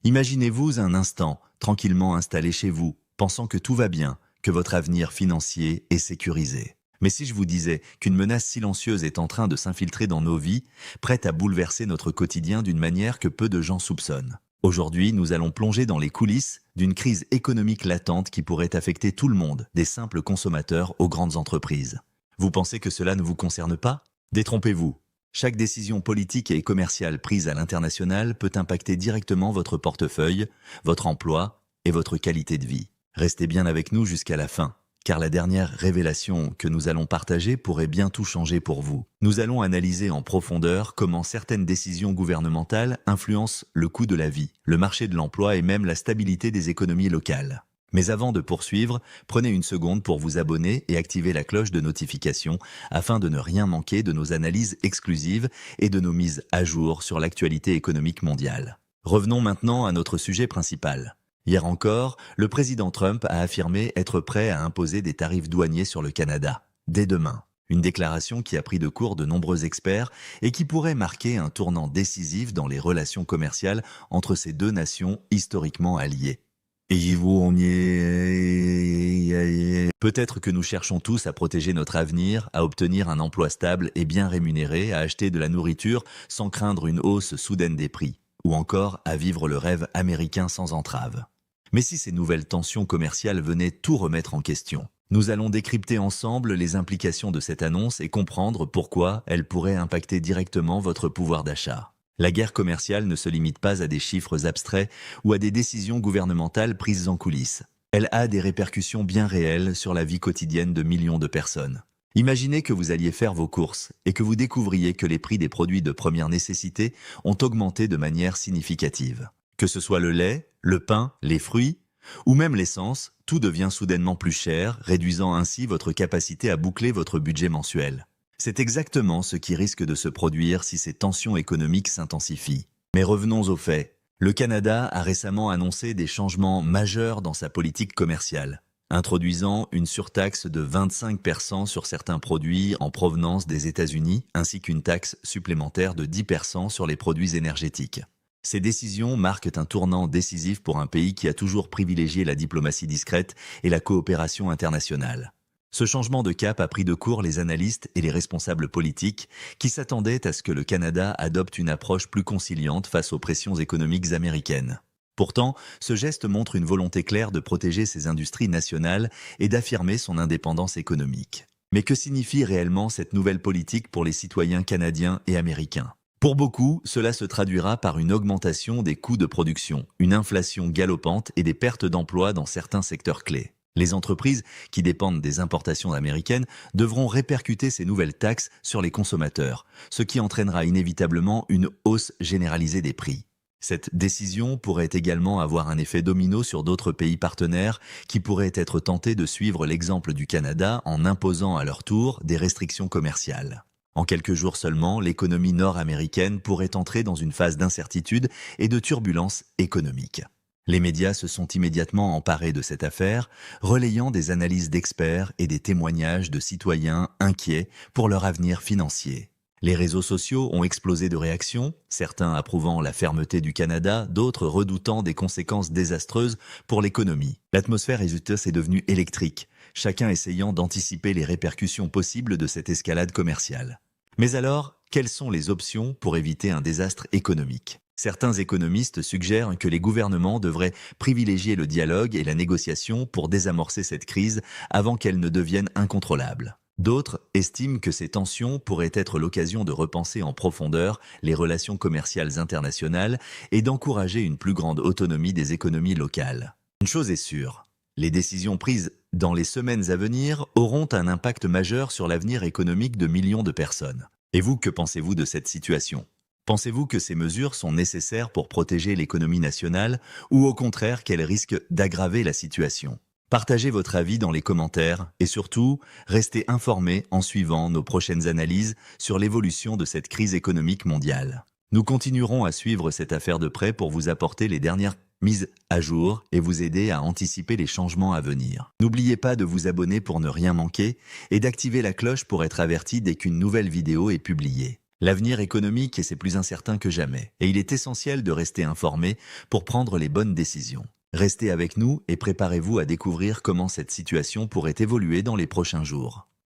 Imaginez-vous un instant, tranquillement installé chez vous, pensant que tout va bien, que votre avenir financier est sécurisé. Mais si je vous disais qu'une menace silencieuse est en train de s'infiltrer dans nos vies, prête à bouleverser notre quotidien d'une manière que peu de gens soupçonnent. Aujourd'hui, nous allons plonger dans les coulisses d'une crise économique latente qui pourrait affecter tout le monde, des simples consommateurs aux grandes entreprises. Vous pensez que cela ne vous concerne pas? Détrompez-vous. Chaque décision politique et commerciale prise à l'international peut impacter directement votre portefeuille, votre emploi et votre qualité de vie. Restez bien avec nous jusqu'à la fin, car la dernière révélation que nous allons partager pourrait bien tout changer pour vous. Nous allons analyser en profondeur comment certaines décisions gouvernementales influencent le coût de la vie, le marché de l'emploi et même la stabilité des économies locales. Mais avant de poursuivre, prenez une seconde pour vous abonner et activer la cloche de notification afin de ne rien manquer de nos analyses exclusives et de nos mises à jour sur l'actualité économique mondiale. Revenons maintenant à notre sujet principal. Hier encore, le président Trump a affirmé être prêt à imposer des tarifs douaniers sur le Canada, dès demain. Une déclaration qui a pris de court de nombreux experts et qui pourrait marquer un tournant décisif dans les relations commerciales entre ces deux nations historiquement alliées. Peut-être que nous cherchons tous à protéger notre avenir, à obtenir un emploi stable et bien rémunéré, à acheter de la nourriture sans craindre une hausse soudaine des prix, ou encore à vivre le rêve américain sans entrave. Mais si ces nouvelles tensions commerciales venaient tout remettre en question? Nous allons décrypter ensemble les implications de cette annonce et comprendre pourquoi elle pourrait impacter directement votre pouvoir d'achat. La guerre commerciale ne se limite pas à des chiffres abstraits ou à des décisions gouvernementales prises en coulisses. Elle a des répercussions bien réelles sur la vie quotidienne de millions de personnes. Imaginez que vous alliez faire vos courses et que vous découvriez que les prix des produits de première nécessité ont augmenté de manière significative. Que ce soit le lait, le pain, les fruits ou même l'essence, tout devient soudainement plus cher, réduisant ainsi votre capacité à boucler votre budget mensuel. C'est exactement ce qui risque de se produire si ces tensions économiques s'intensifient. Mais revenons aux faits. Le Canada a récemment annoncé des changements majeurs dans sa politique commerciale, introduisant une surtaxe de 25% sur certains produits en provenance des États-Unis, ainsi qu'une taxe supplémentaire de 10% sur les produits énergétiques. Ces décisions marquent un tournant décisif pour un pays qui a toujours privilégié la diplomatie discrète et la coopération internationale. Ce changement de cap a pris de court les analystes et les responsables politiques qui s'attendaient à ce que le Canada adopte une approche plus conciliante face aux pressions économiques américaines. Pourtant, ce geste montre une volonté claire de protéger ses industries nationales et d'affirmer son indépendance économique. Mais que signifie réellement cette nouvelle politique pour les citoyens canadiens et américains? Pour beaucoup, cela se traduira par une augmentation des coûts de production, une inflation galopante et des pertes d'emplois dans certains secteurs clés. Les entreprises qui dépendent des importations américaines devront répercuter ces nouvelles taxes sur les consommateurs, ce qui entraînera inévitablement une hausse généralisée des prix. Cette décision pourrait également avoir un effet domino sur d'autres pays partenaires qui pourraient être tentés de suivre l'exemple du Canada en imposant à leur tour des restrictions commerciales. En quelques jours seulement, l'économie nord-américaine pourrait entrer dans une phase d'incertitude et de turbulence économique. Les médias se sont immédiatement emparés de cette affaire, relayant des analyses d'experts et des témoignages de citoyens inquiets pour leur avenir financier. Les réseaux sociaux ont explosé de réactions, certains approuvant la fermeté du Canada, d'autres redoutant des conséquences désastreuses pour l'économie. L'atmosphère est devenue électrique, chacun essayant d'anticiper les répercussions possibles de cette escalade commerciale. Mais alors, quelles sont les options pour éviter un désastre économique ? Certains économistes suggèrent que les gouvernements devraient privilégier le dialogue et la négociation pour désamorcer cette crise avant qu'elle ne devienne incontrôlable. D'autres estiment que ces tensions pourraient être l'occasion de repenser en profondeur les relations commerciales internationales et d'encourager une plus grande autonomie des économies locales. Une chose est sûre, les décisions prises dans les semaines à venir auront un impact majeur sur l'avenir économique de millions de personnes. Et vous, que pensez-vous de cette situation ? Pensez-vous que ces mesures sont nécessaires pour protéger l'économie nationale ou au contraire qu'elles risquent d'aggraver la situation ? Partagez votre avis dans les commentaires et surtout, restez informés en suivant nos prochaines analyses sur l'évolution de cette crise économique mondiale. Nous continuerons à suivre cette affaire de près pour vous apporter les dernières mises à jour et vous aider à anticiper les changements à venir. N'oubliez pas de vous abonner pour ne rien manquer et d'activer la cloche pour être averti dès qu'une nouvelle vidéo est publiée. L'avenir économique, c'est plus incertain que jamais, et il est essentiel de rester informé pour prendre les bonnes décisions. Restez avec nous et préparez-vous à découvrir comment cette situation pourrait évoluer dans les prochains jours.